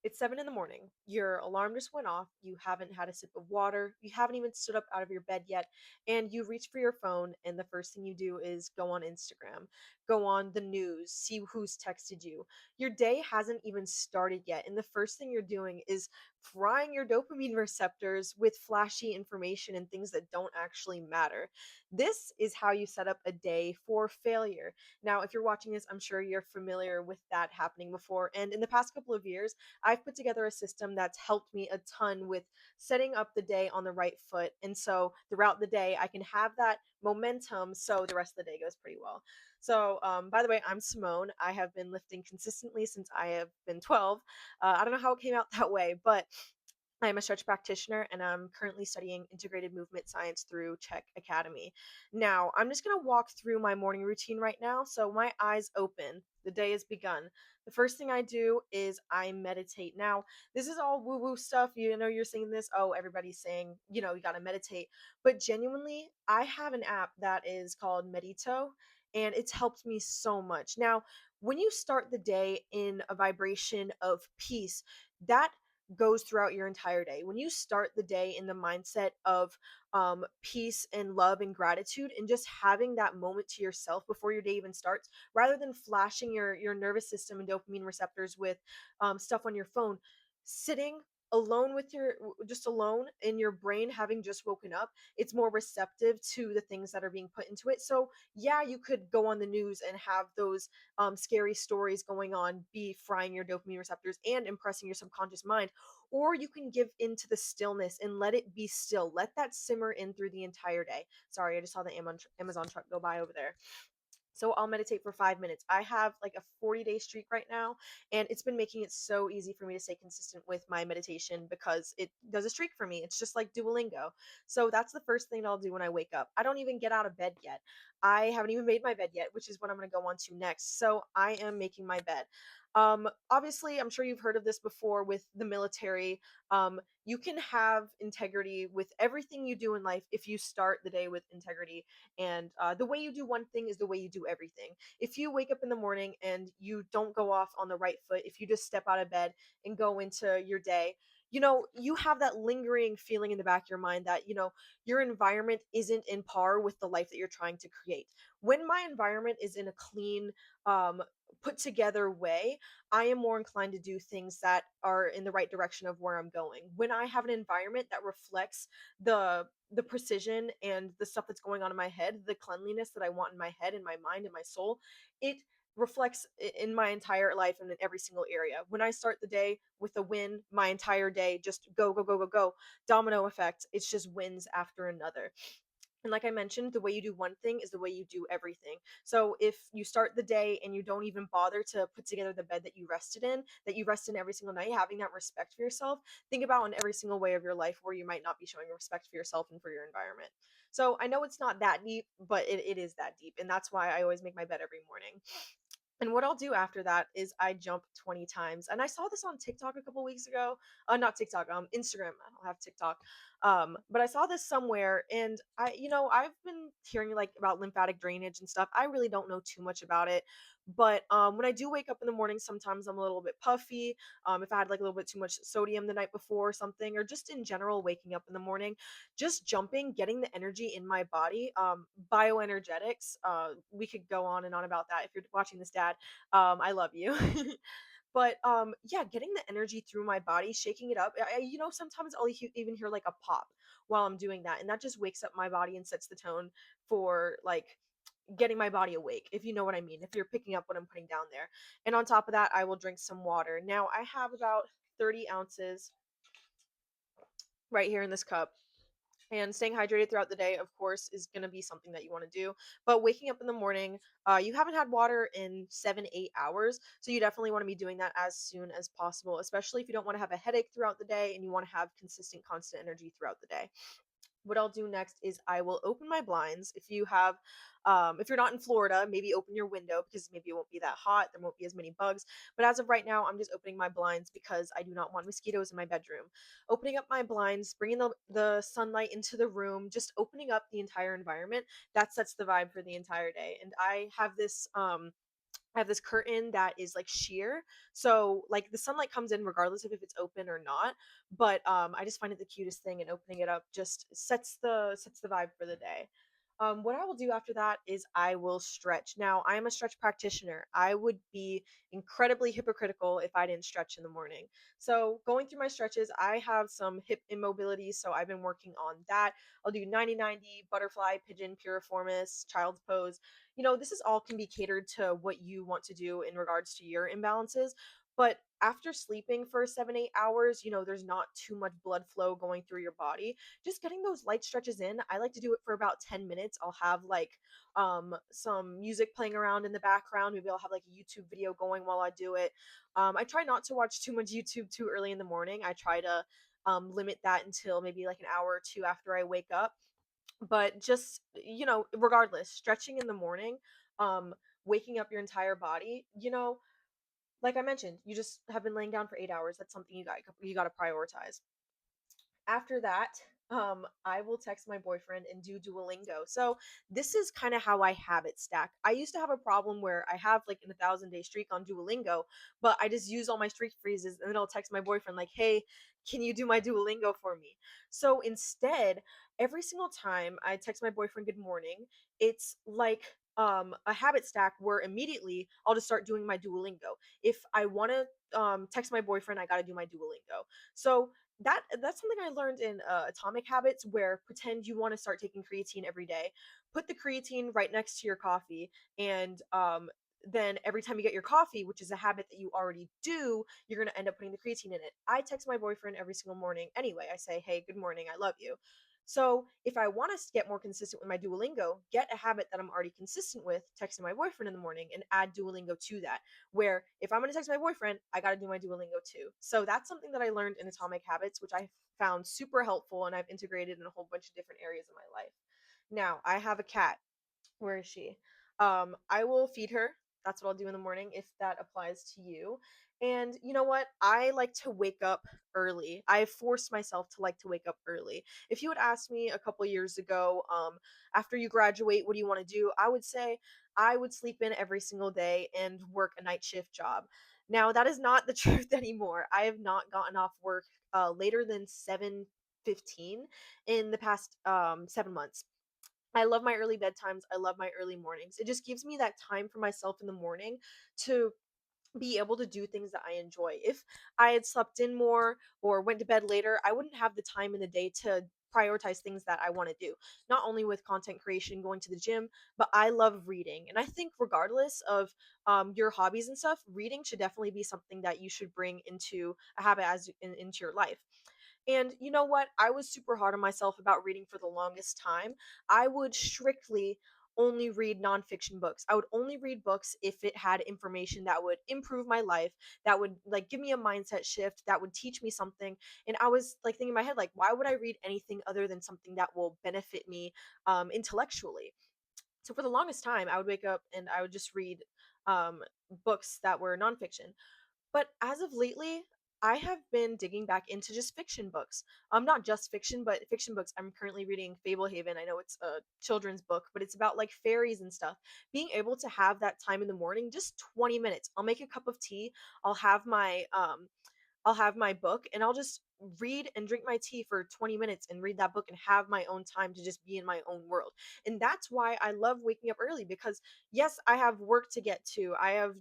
It's 7 in the morning. Your alarm just went off. You haven't had a sip of water. You haven't even stood up out of your bed yet. And you reach for your phone, and the first thing you do is go on Instagram, go on the news, see who's texted you. Your day hasn't even started yet. And the first thing you're doing is frying your dopamine receptors with flashy information and things that don't actually matter. This is how you set up a day for failure. Now, if you're watching this, I'm sure you're familiar with that happening before. And in the past couple of years, I've put together a system that's helped me a ton with setting up the day on the right foot. And so throughout the day, I can have that momentum so the rest of the day goes pretty well. So, by the way, I'm Simone. I have been lifting consistently since I have been 12. I don't know how it came out that way, but I am a stretch practitioner and I'm currently studying integrated movement science through Czech Academy. Now, I'm just going to walk through my morning routine right now. So, my eyes open, the day has begun. The first thing I do is I meditate. Now, this is all woo woo stuff. You know, you're saying this, oh, everybody's saying, you got to meditate. But genuinely, I have an app that is called Medito and it's helped me so much. Now, when you start the day in a vibration of peace, that goes throughout your entire day. When you start the day in the mindset of peace and love and gratitude, and just having that moment to yourself before your day even starts, rather than flashing your nervous system and dopamine receptors with stuff on your phone, sitting alone with just alone in your brain having just woken up, it's more receptive to the things that are being put into it. So yeah, you could go on the news and have those scary stories going on be frying your dopamine receptors and impressing your subconscious mind, or you can give into the stillness and let it be still. Let that simmer in through the entire day. Sorry, I just saw the Amazon truck go by over there. So I'll meditate for 5 minutes. I have like a 40-day streak right now, and it's been making it so easy for me to stay consistent with my meditation because it does a streak for me. It's just like Duolingo. So that's the first thing I'll do when I wake up. I don't even get out of bed yet. I haven't even made my bed yet, which is what I'm going to go on to next. So I am making my bed. Obviously, I'm sure you've heard of this before with the military. You can have integrity with everything you do in life if you start the day with integrity, and the way you do one thing is the way you do everything. If you wake up in the morning and you don't go off on the right foot, if you just step out of bed and go into your day, you have that lingering feeling in the back of your mind that, your environment isn't in par with the life that you're trying to create. When my environment is in a clean, um, put together way, I am more inclined to do things that are in the right direction of where I'm going. When I have an environment that reflects the precision and the stuff that's going on in my head, the cleanliness that I want in my head and my mind and my soul, it reflects in my entire life and in every single area. When I start the day with a win, my entire day just go, go, go, go, go, domino effect. It's just wins after another. And like I mentioned, the way you do one thing is the way you do everything. So if you start the day and you don't even bother to put together the bed that you rested in, that you rest in every single night, having that respect for yourself, think about in every single way of your life where you might not be showing respect for yourself and for your environment. So I know it's not that deep, but it is that deep. And that's why I always make my bed every morning. And what I'll do after that is I jump 20 times. And I saw this on TikTok a couple weeks ago. Not TikTok, Instagram. I don't have TikTok. But I saw this somewhere and I've been hearing like about lymphatic drainage and stuff. I really don't know too much about it. But when I do wake up in the morning, sometimes I'm a little bit puffy. If I had like a little bit too much sodium the night before or something, or just in general waking up in the morning, just jumping, getting the energy in my body, bioenergetics. We could go on and on about that. If you're watching this, dad, I love you. But yeah, getting the energy through my body, shaking it up. Sometimes I'll even hear like a pop while I'm doing that, and that just wakes up my body and sets the tone for like getting my body awake, if you know what I mean, if you're picking up what I'm putting down there. And on top of that, I will drink some water. Now I have about 30 ounces right here in this cup. And staying hydrated throughout the day, of course, is going to be something that you want to do. But waking up in the morning, you haven't had water in 7, 8 hours. So you definitely want to be doing that as soon as possible, especially if you don't want to have a headache throughout the day and you want to have consistent, constant energy throughout the day. What I'll do next is I will open my blinds. If you're not in Florida, maybe open your window because maybe it won't be that hot. There won't be as many bugs. But as of right now, I'm just opening my blinds because I do not want mosquitoes in my bedroom. Opening up my blinds, bringing the sunlight into the room, just opening up the entire environment. That sets the vibe for the entire day. And I have this I have this curtain that is like sheer. So like the sunlight comes in regardless of if it's open or not. But I just find it the cutest thing, and opening it up just sets the vibe for the day. What I will do after that is I will stretch. Now, I am a stretch practitioner. I would be incredibly hypocritical if I didn't stretch in the morning. So, going through my stretches, I have some hip immobility, so I've been working on that. I'll do 90-90, butterfly, pigeon, piriformis, child's pose. This is all can be catered to what you want to do in regards to your imbalances. But after sleeping for 7, 8 hours, there's not too much blood flow going through your body. Just getting those light stretches in. I like to do it for about 10 minutes. I'll have like some music playing around in the background. Maybe I'll have like a YouTube video going while I do it. I try not to watch too much YouTube too early in the morning. I try to limit that until maybe like an hour or two after I wake up. But just, regardless, stretching in the morning, um waking up your entire body, like I mentioned, you just have been laying down for 8 hours. That's something you got to prioritize. After that, I will text my boyfriend and do Duolingo. So this is kind of how I habit stack. I used to have a problem where I have like an 1,000 day streak on Duolingo, but I just use all my streak freezes, and then I'll text my boyfriend like, "Hey, can you do my Duolingo for me?" So instead, every single time I text my boyfriend good morning, it's like a habit stack where immediately I'll just start doing my Duolingo. If I want to text my boyfriend, I got to do my Duolingo. So that's something I learned in Atomic Habits, where pretend you want to start taking creatine every day. Put the creatine right next to your coffee, and then every time you get your coffee, which is a habit that you already do, you're going to end up putting the creatine in it. I text my boyfriend every single morning anyway. I say, "Hey, good morning, I love you." So if I want to get more consistent with my Duolingo, get a habit that I'm already consistent with, texting my boyfriend in the morning, and add Duolingo to that. Where if I'm going to text my boyfriend, I got to do my Duolingo too. So that's something that I learned in Atomic Habits, which I found super helpful, and I've integrated in a whole bunch of different areas of my life. Now, I have a cat. Where is she? I will feed her. That's what I'll do in the morning if that applies to you. And you know what? I like to wake up early. I forced myself to like to wake up early. If you had asked me a couple years ago, after you graduate, what do you want to do? I would say I would sleep in every single day and work a night shift job. Now, that is not the truth anymore. I have not gotten off work later than 7:15 in the past 7 months. I love my early bedtimes. I love my early mornings. It just gives me that time for myself in the morning to be able to do things that I enjoy. If I had slept in more or went to bed later, I wouldn't have the time in the day to prioritize things that I want to do. Not only with content creation, going to the gym, but I love reading. And I think regardless of your hobbies and stuff, reading should definitely be something that you should bring into a habit into your life. And you know what? I was super hard on myself about reading for the longest time. I would strictly only read nonfiction books. I would only read books if it had information that would improve my life, that would like give me a mindset shift, that would teach me something. And I was like thinking in my head, like, why would I read anything other than something that will benefit me intellectually? So for the longest time, I would wake up and I would just read um, books that were nonfiction. But as of lately, I have been digging back into just fiction books. Not just fiction, but fiction books. I'm currently reading Fablehaven. I know it's a children's book, but it's about like fairies and stuff. Being able to have that time in the morning, just 20 minutes. I'll make a cup of tea. I'll have my I'll have my book, and I'll just read and drink my tea for 20 minutes and read that book and have my own time to just be in my own world. And that's why I love waking up early, because yes, I have work to get to. I have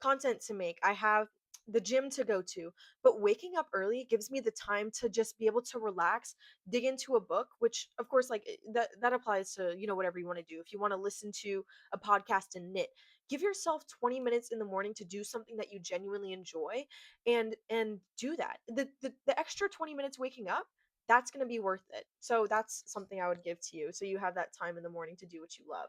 content to make. I have the gym to go to. But waking up early gives me the time to just be able to relax, dig into a book, which of course like that applies to, whatever you want to do. If you want to listen to a podcast and knit, give yourself 20 minutes in the morning to do something that you genuinely enjoy, and do that. The extra 20 minutes waking up, that's going to be worth it. So that's something I would give to you, so you have that time in the morning to do what you love.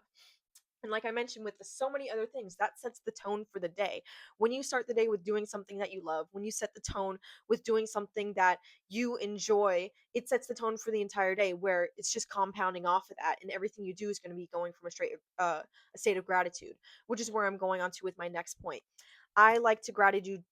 And like I mentioned, with so many other things, that sets the tone for the day. When you start the day with doing something that you love, when you set the tone with doing something that you enjoy, it sets the tone for the entire day, where it's just compounding off of that, and everything you do is going to be going from a state of gratitude, which is where I'm going on to with my next point. I like to gratitude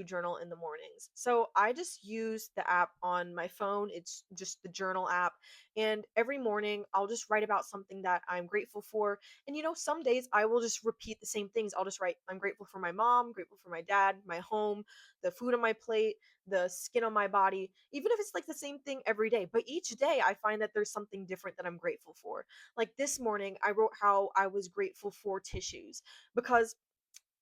journal in the mornings. So I just use the app on my phone. It's just the journal app. And every morning I'll just write about something that I'm grateful for. And some days I will just repeat the same things. I'll just write, I'm grateful for my mom, grateful for my dad, my home, the food on my plate, the skin on my body, even if it's like the same thing every day. But each day I find that there's something different that I'm grateful for. Like this morning, I wrote how I was grateful for tissues because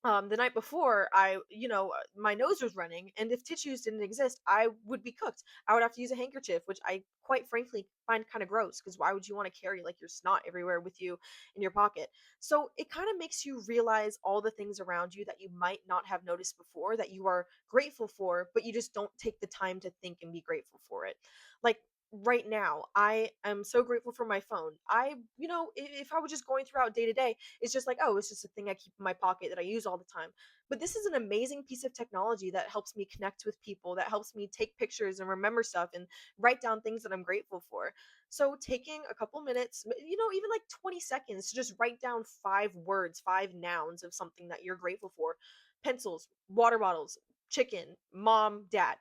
the night before my nose was running, and if tissues didn't exist I would be cooked. I would have to use a handkerchief, which I quite frankly find kind of gross, because why would you want to carry like your snot everywhere with you in your pocket? So it kind of makes you realize all the things around you that you might not have noticed before that you are grateful for, but you just don't take the time to think and be grateful for it. Like right now I am so grateful for my phone. If I was just going throughout day to day, it's just like, oh, it's just a thing I keep in my pocket that I use all the time. But this is an amazing piece of technology that helps me connect with people, that helps me take pictures and remember stuff and write down things that I'm grateful for. So taking a couple minutes, even like 20 seconds to just write down 5 words, 5 nouns of something that you're grateful for. Pencils, water bottles, chicken, mom, dad.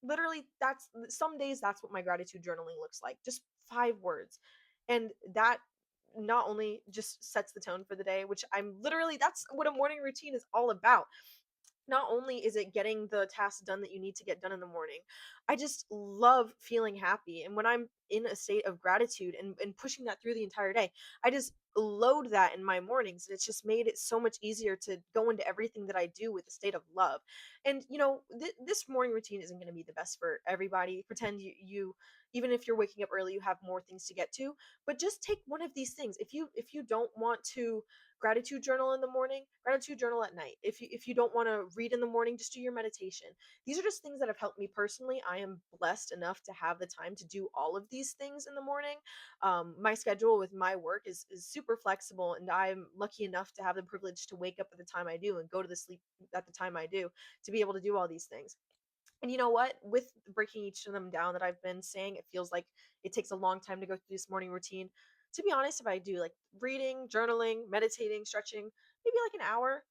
Literally, that's some days that's what my gratitude journaling looks like. Just 5 words. And that not only just sets the tone for the day, which I'm literally, that's what a morning routine is all about. Not only is it getting the tasks done that you need to get done in the morning, I just love feeling happy. And when I'm in a state of gratitude and pushing that through the entire day, I just load that in my mornings. And it's just made it so much easier to go into everything that I do with a state of love. And, this morning routine isn't going to be the best for everybody. Pretend even if you're waking up early, you have more things to get to, but just take one of these things. If you don't want to gratitude journal in the morning, gratitude journal at night. If you don't want to read in the morning, just do your meditation. These are just things that have helped me personally. I am blessed enough to have the time to do all of these things in the morning. My schedule with my work is super flexible, and I'm lucky enough to have the privilege to wake up at the time I do and go to the sleep at the time I do, to be able to do all these things. And you know what? With breaking each of them down that I've been saying, it feels like it takes a long time to go through this morning routine. To be honest, if I do like reading, journaling, meditating, stretching, maybe like an hour.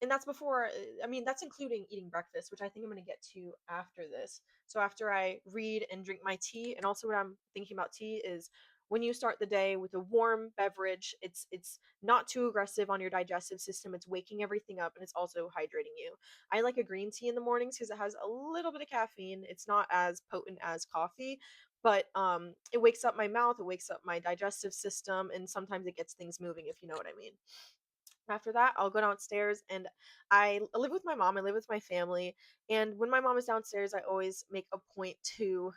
And that's before, I mean, that's including eating breakfast, which I think I'm going to get to after this. So after I read and drink my tea, and also what I'm thinking about tea is when you start the day with a warm beverage, it's not too aggressive on your digestive system. It's waking everything up and it's also hydrating you. I like a green tea in the mornings because it has a little bit of caffeine. It's not as potent as coffee, but it wakes up my mouth, it wakes up my digestive system, and sometimes it gets things moving, if you know what I mean. After that, I'll go downstairs, and I live with my mom. I live with my family. And when my mom is downstairs, I always make a point to,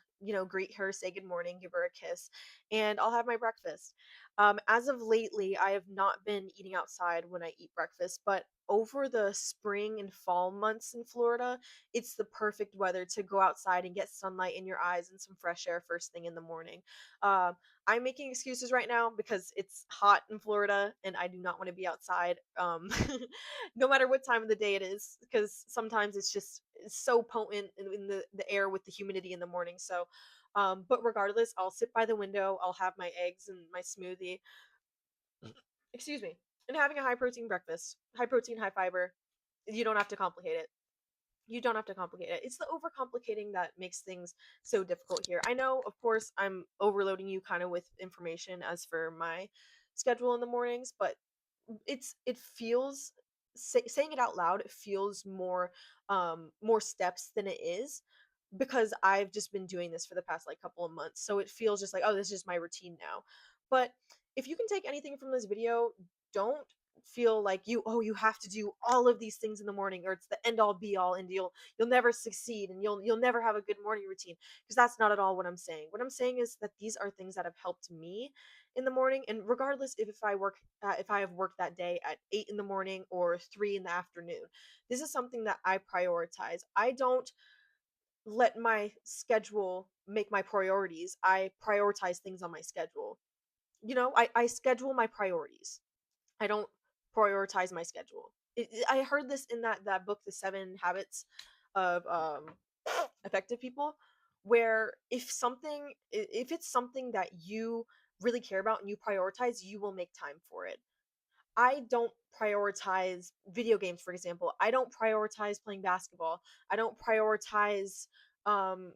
greet her, say good morning, give her a kiss, and I'll have my breakfast. As of lately, I have not been eating outside when I eat breakfast, but over the spring and fall months in Florida, it's the perfect weather to go outside and get sunlight in your eyes and some fresh air first thing in the morning. Uh, I'm making excuses right now because it's hot in Florida and I do not want to be outside, no matter what time of the day it is, because sometimes it's so potent in the air with the humidity in the morning. So, but regardless, I'll sit by the window, I'll have my eggs and my smoothie, excuse me, and having a high protein breakfast, high protein, high fiber. You don't have to complicate it. You don't have to complicate it. It's the overcomplicating that makes things so difficult here. I know, of course, I'm overloading you kind of with information as for my schedule in the mornings, but it feels, saying it out loud, it feels more steps than it is, because I've just been doing this for the past like couple of months. So it feels just like, oh, this is just my routine now. But if you can take anything from this video, don't feel like you have to do all of these things in the morning, or it's the end all be all, and you'll never succeed, and you'll never have a good morning routine, because that's not at all what I'm saying. What I'm saying is that these are things that have helped me in the morning. And regardless if I have work that day at 8 in the morning or 3 in the afternoon, this is something that I prioritize. I don't let my schedule make my priorities. I prioritize things on my schedule. I schedule my priorities. I don't prioritize my schedule. I heard this in that book, The 7 Habits of Effective People, where if it's something that you really care about and you prioritize, you will make time for it. I don't prioritize video games, for example. I don't prioritize playing basketball. I don't prioritize um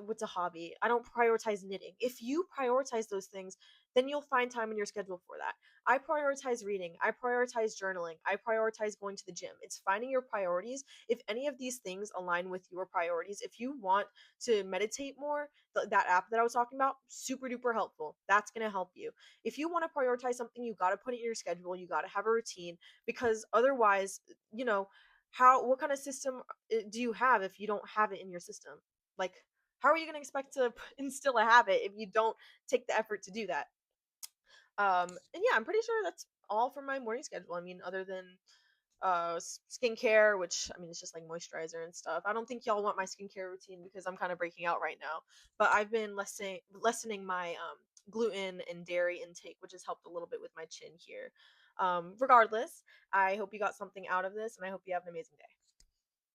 what's a hobby? I don't prioritize knitting. If you prioritize those things, then you'll find time in your schedule for that. I prioritize reading. I prioritize journaling. I prioritize going to the gym. It's finding your priorities. If any of these things align with your priorities, if you want to meditate more, that app that I was talking about, super duper helpful. That's going to help you. If you want to prioritize something, you got to put it in your schedule. You got to have a routine because otherwise, what kind of system do you have if you don't have it in your system? Like, how are you going to expect to instill a habit if you don't take the effort to do that? And yeah, I'm pretty sure that's all for my morning schedule. I mean, other than skincare, which I mean, it's just like moisturizer and stuff. I don't think y'all want my skincare routine because I'm kind of breaking out right now. But I've been lessening my gluten and dairy intake, which has helped a little bit with my chin here. Regardless, I hope you got something out of this, and I hope you have an amazing day.